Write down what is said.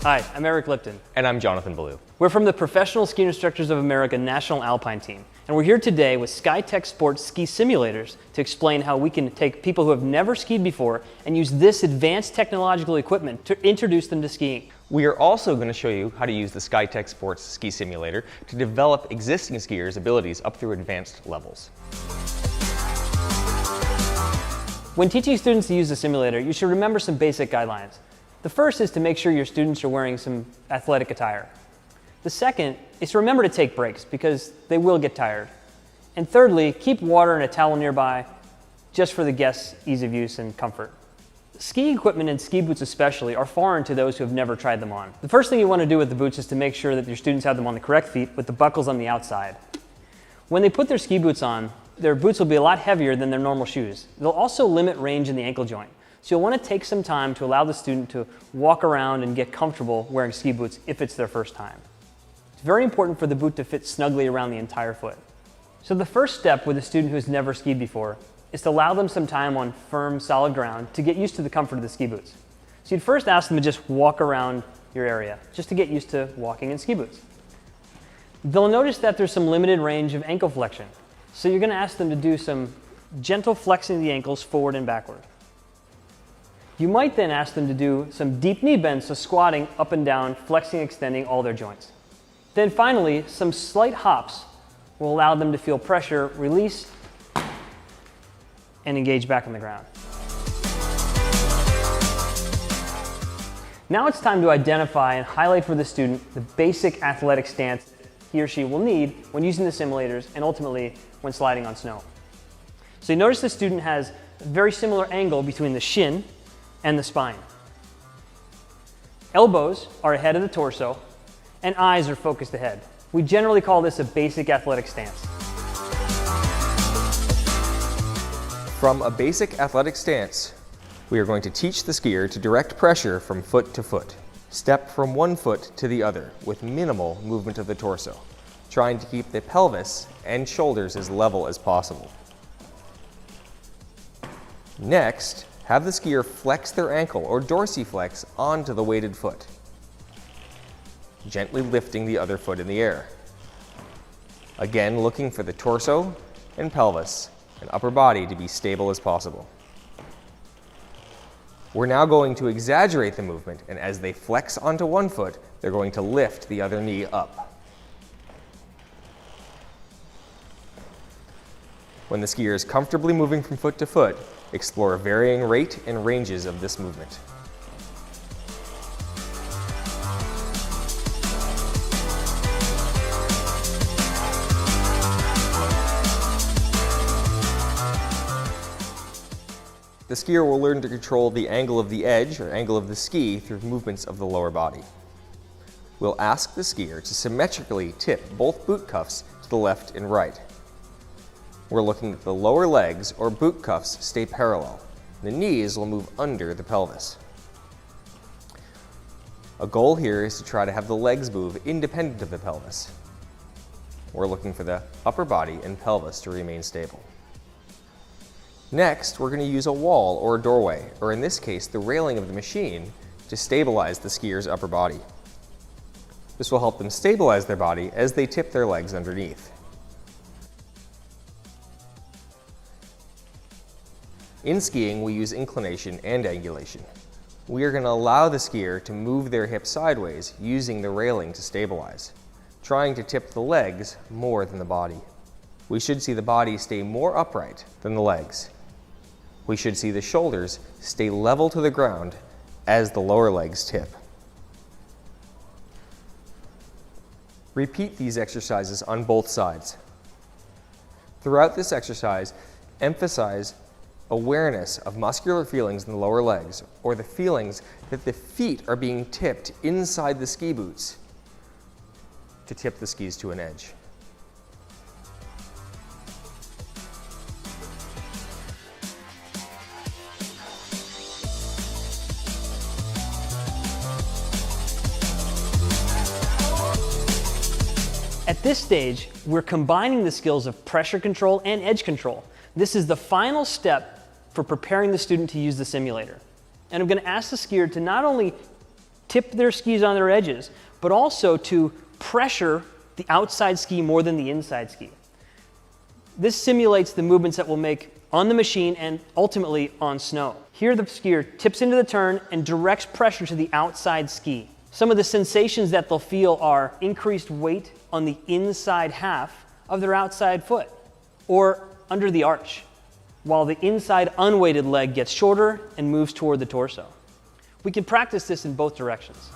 Hi, I'm Eric Lipton. And I'm Jonathan Ballou. We're from the Professional Ski Instructors of America National Alpine Team, and we're here today with SkyTechSport ski simulators to explain how we can take people who have never skied before and use this advanced technological equipment to introduce them to skiing. We are also going to show you how to use the SkyTechSport ski simulator to develop existing skiers' abilities up through advanced levels. When teaching students to use the simulator, you should remember some basic guidelines. The first is to make sure your students are wearing some athletic attire. The second is to remember to take breaks because they will get tired. And thirdly, keep water and a towel nearby just for the guests' ease of use and comfort. Ski equipment and ski boots especially are foreign to those who have never tried them on. The first thing you want to do with the boots is to make sure that your students have them on the correct feet with the buckles on the outside. When they put their ski boots on, their boots will be a lot heavier than their normal shoes. They'll also limit range in the ankle joint. So you'll want to take some time to allow the student to walk around and get comfortable wearing ski boots if it's their first time. It's very important for the boot to fit snugly around the entire foot. So the first step with a student who's never skied before is to allow them some time on firm, solid ground to get used to the comfort of the ski boots. So you'd first ask them to just walk around your area, just to get used to walking in ski boots. They'll notice that there's some limited range of ankle flexion. So you're going to ask them to do some gentle flexing of the ankles forward and backward. You might then ask them to do some deep knee bends, so squatting up and down, flexing, extending all their joints. Then finally, some slight hops will allow them to feel pressure, release, and engage back on the ground. Now it's time to identify and highlight for the student the basic athletic stance he or she will need when using the simulators and ultimately when sliding on snow. So you notice the student has a very similar angle between the shin and the spine. Elbows are ahead of the torso and eyes are focused ahead. We generally call this a basic athletic stance. From a basic athletic stance, we are going to teach the skier to direct pressure from foot to foot. Step from one foot to the other with minimal movement of the torso, trying to keep the pelvis and shoulders as level as possible. Next, have the skier flex their ankle or dorsiflex onto the weighted foot, gently lifting the other foot in the air. Again, looking for the torso and pelvis and upper body to be stable as possible. We're now going to exaggerate the movement, and as they flex onto one foot, they're going to lift the other knee up. When the skier is comfortably moving from foot to foot, explore varying rate and ranges of this movement. The skier will learn to control the angle of the edge or angle of the ski through movements of the lower body. We'll ask the skier to symmetrically tip both boot cuffs to the left and right. We're looking at the lower legs or boot cuffs stay parallel. The knees will move under the pelvis. A goal here is to try to have the legs move independent of the pelvis. We're looking for the upper body and pelvis to remain stable. Next, we're going to use a wall or a doorway, or in this case, the railing of the machine, to stabilize the skier's upper body. This will help them stabilize their body as they tip their legs underneath. In skiing, we use inclination and angulation. We are going to allow the skier to move their hips sideways using the railing to stabilize, trying to tip the legs more than the body. We should see the body stay more upright than the legs. We should see the shoulders stay level to the ground as the lower legs tip. Repeat these exercises on both sides. Throughout this exercise, emphasize awareness of muscular feelings in the lower legs, or the feelings that the feet are being tipped inside the ski boots to tip the skis to an edge. At this stage, we're combining the skills of pressure control and edge control. This is the final step for preparing the student to use the simulator. And I'm going to ask the skier to not only tip their skis on their edges, but also to pressure the outside ski more than the inside ski. This simulates the movements that we'll make on the machine and ultimately on snow. Here the skier tips into the turn and directs pressure to the outside ski. Some of the sensations that they'll feel are increased weight on the inside half of their outside foot or under the arch, while the inside unweighted leg gets shorter and moves toward the torso. We can practice this in both directions.